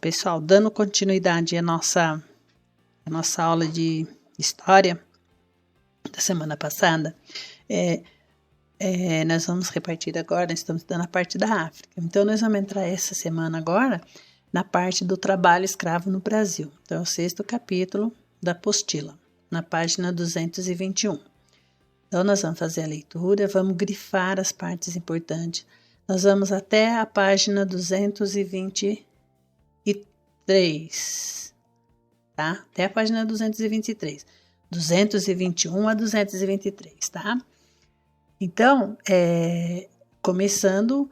Pessoal, dando continuidade à nossa aula de história da semana passada, nós vamos repartir agora, nós estamos estudando a parte da África. Então, nós vamos entrar essa semana agora na parte do trabalho escravo no Brasil. Então, é o 6º capítulo da apostila, na página 221. Então, nós vamos fazer a leitura, vamos grifar as partes importantes. Nós vamos até a página 223, tá? Até a página 223. 221 a 223, tá? Então, começando,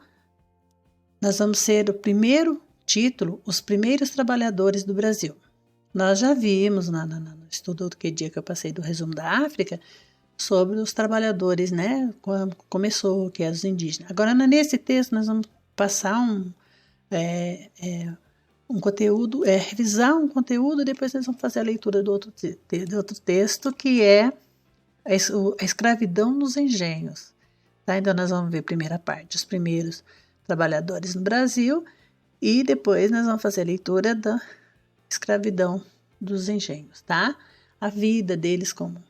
nós vamos ser o primeiro título, os primeiros trabalhadores do Brasil. Nós já vimos no estudo que dia que eu passei do resumo da África, sobre os trabalhadores, né? Quando começou, que eram os indígenas. Agora, nesse texto, nós vamos passar um conteúdo, revisar um conteúdo, e depois nós vamos fazer a leitura do outro texto, que é a escravidão nos engenhos. Tá? Então, nós vamos ver a primeira parte, os primeiros trabalhadores no Brasil, e depois nós vamos fazer a leitura da escravidão dos engenhos, tá? A vida deles como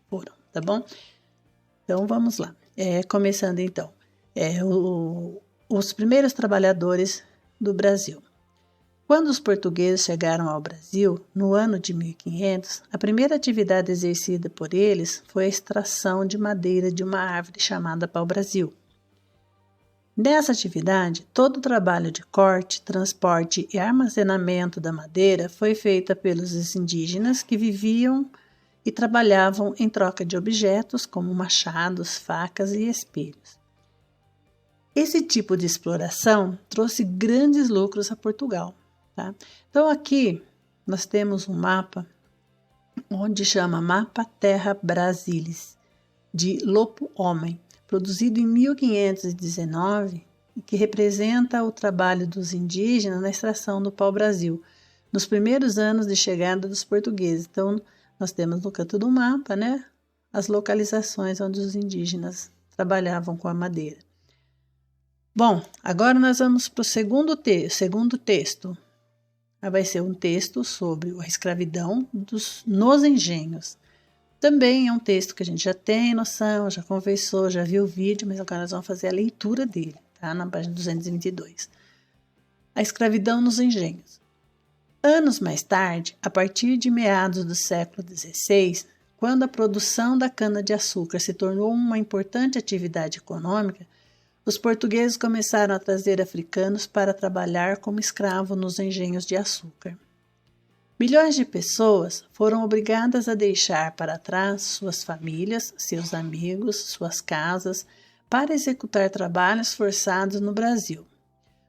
foram, tá bom? Então, vamos lá. Começando, então. Os primeiros trabalhadores do Brasil. Quando os portugueses chegaram ao Brasil, no ano de 1500, a primeira atividade exercida por eles foi a extração de madeira de uma árvore chamada pau-brasil. Nessa atividade, todo o trabalho de corte, transporte e armazenamento da madeira foi feita pelos indígenas que viviam e trabalhavam em troca de objetos como machados, facas e espelhos. Esse tipo de exploração trouxe grandes lucros a Portugal. Tá? Então aqui nós temos um mapa onde chama Mapa Terra Brasilis, de Lopo Homem, produzido em 1519, e que representa o trabalho dos indígenas na extração do pau-brasil, nos primeiros anos de chegada dos portugueses. Então nós temos no canto do mapa, né, as localizações onde os indígenas trabalhavam com a madeira. Bom, agora nós vamos para o segundo texto. Vai ser um texto sobre a escravidão nos engenhos. Também é um texto que a gente já tem noção, já conversou, já viu o vídeo, mas agora nós vamos fazer a leitura dele, tá? Na página 222. A escravidão nos engenhos. Anos mais tarde, a partir de meados do século XVI, quando a produção da cana-de-açúcar se tornou uma importante atividade econômica, os portugueses começaram a trazer africanos para trabalhar como escravos nos engenhos de açúcar. Milhões de pessoas foram obrigadas a deixar para trás suas famílias, seus amigos, suas casas, para executar trabalhos forçados no Brasil,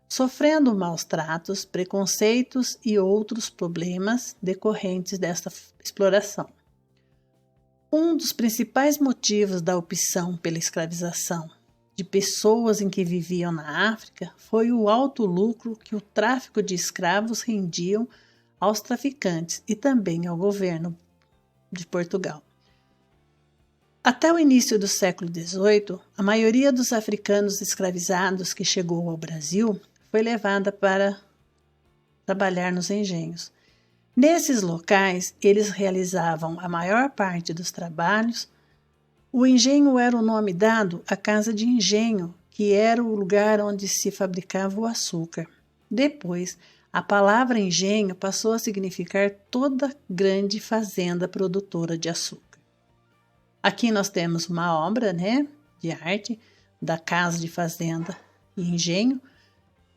sofrendo maus tratos, preconceitos e outros problemas decorrentes desta exploração. Um dos principais motivos da opção pela escravização de pessoas em que viviam na África foi o alto lucro que o tráfico de escravos rendiam aos traficantes e também ao governo de Portugal. Até o início do século XVIII, a maioria dos africanos escravizados que chegou ao Brasil foi levada para trabalhar nos engenhos. Nesses locais, eles realizavam a maior parte dos trabalhos. O engenho era o nome dado à casa de engenho, que era o lugar onde se fabricava o açúcar. Depois, a palavra engenho passou a significar toda grande fazenda produtora de açúcar. Aqui nós temos uma obra, né, de arte da Casa de Fazenda e Engenho,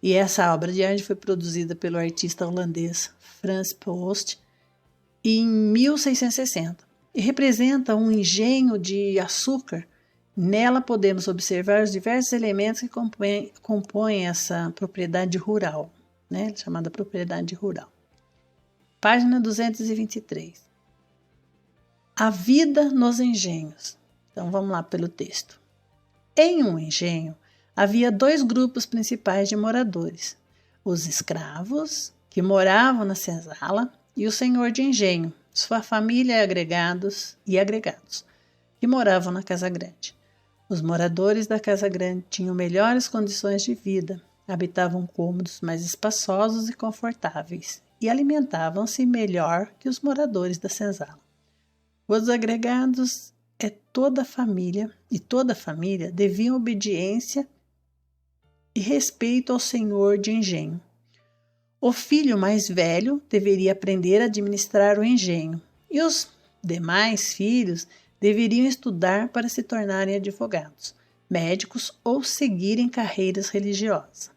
e essa obra de arte foi produzida pelo artista holandês Frans Post em 1660. E representa um engenho de açúcar. Nela podemos observar os diversos elementos que compõem essa propriedade rural, né, chamada propriedade rural. Página 223. A vida nos engenhos. Então vamos lá pelo texto. Em um engenho, havia 2 grupos principais de moradores: os escravos, que moravam na senzala, e o senhor de engenho, sua família agregados, que moravam na Casa Grande. Os moradores da Casa Grande tinham melhores condições de vida, habitavam cômodos mais espaçosos e confortáveis e alimentavam-se melhor que os moradores da senzala. Os agregados toda a família deviam obediência e respeito ao senhor de engenho. O filho mais velho deveria aprender a administrar o engenho e os demais filhos deveriam estudar para se tornarem advogados, médicos ou seguirem carreiras religiosas.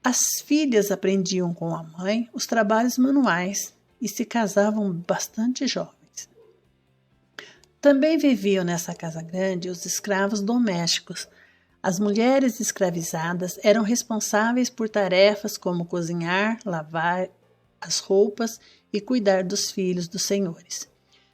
As filhas aprendiam com a mãe os trabalhos manuais e se casavam bastante jovens. Também viviam nessa casa grande os escravos domésticos. As mulheres escravizadas eram responsáveis por tarefas como cozinhar, lavar as roupas e cuidar dos filhos dos senhores.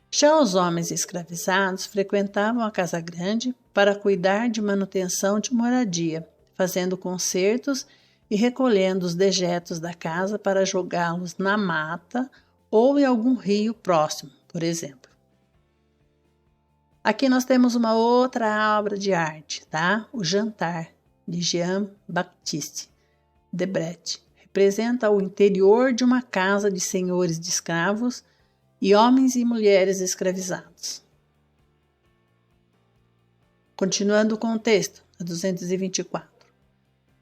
Já os homens escravizados frequentavam a casa grande para cuidar de manutenção de moradia, fazendo concertos e recolhendo os dejetos da casa para jogá-los na mata ou em algum rio próximo, por exemplo. Aqui nós temos uma outra obra de arte, tá? O Jantar, de Jean-Baptiste Debret. Representa o interior de uma casa de senhores de escravos e homens e mulheres escravizados. Continuando com o texto, a 224.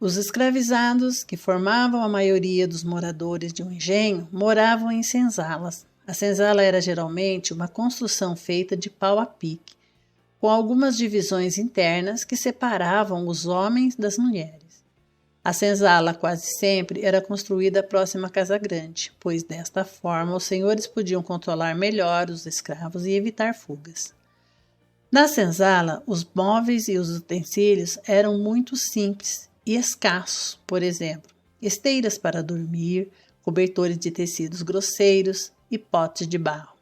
Os escravizados, que formavam a maioria dos moradores de um engenho, moravam em senzalas. A senzala era geralmente uma construção feita de pau a pique, com algumas divisões internas que separavam os homens das mulheres. A senzala quase sempre era construída próxima à casa grande, pois desta forma os senhores podiam controlar melhor os escravos e evitar fugas. Na senzala, os móveis e os utensílios eram muito simples e escassos, por exemplo, esteiras para dormir, cobertores de tecidos grosseiros e potes de barro.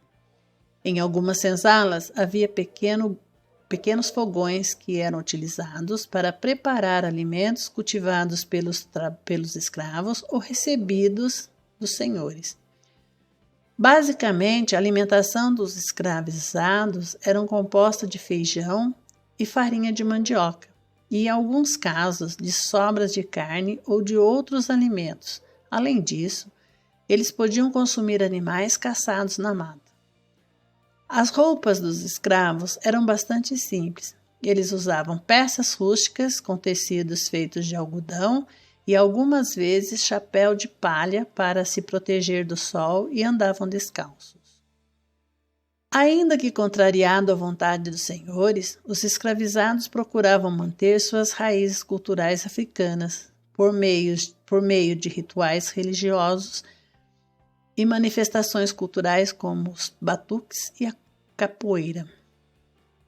Em algumas senzalas havia pequenos fogões que eram utilizados para preparar alimentos cultivados pelos escravos ou recebidos dos senhores. Basicamente, a alimentação dos escravizados era composta de feijão e farinha de mandioca, e em alguns casos de sobras de carne ou de outros alimentos. Além disso, eles podiam consumir animais caçados na mata. As roupas dos escravos eram bastante simples. Eles usavam peças rústicas com tecidos feitos de algodão e algumas vezes chapéu de palha para se proteger do sol e andavam descalços. Ainda que contrariado à vontade dos senhores, os escravizados procuravam manter suas raízes culturais africanas por meio de rituais religiosos e manifestações culturais como os batuques e a capoeira.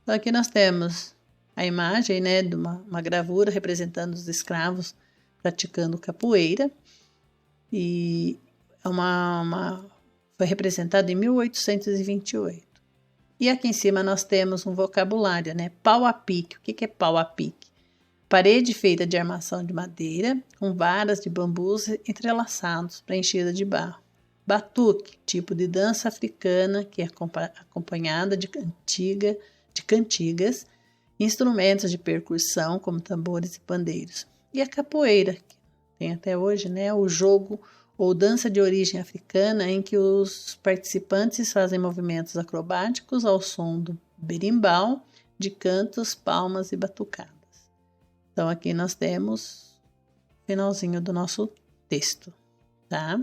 Então aqui nós temos a imagem, de uma gravura representando os escravos praticando capoeira, e foi representada em 1828. E aqui em cima nós temos um vocabulário, pau a pique. O que é pau a pique? Parede feita de armação de madeira, com varas de bambus entrelaçados, preenchida de barro. Batuque, tipo de dança africana que é acompanhada de cantigas, instrumentos de percussão como tambores e pandeiros. E a capoeira, que tem até hoje, o jogo ou dança de origem africana em que os participantes fazem movimentos acrobáticos ao som do berimbau, de cantos, palmas e batucadas. Então aqui nós temos o finalzinho do nosso texto, tá?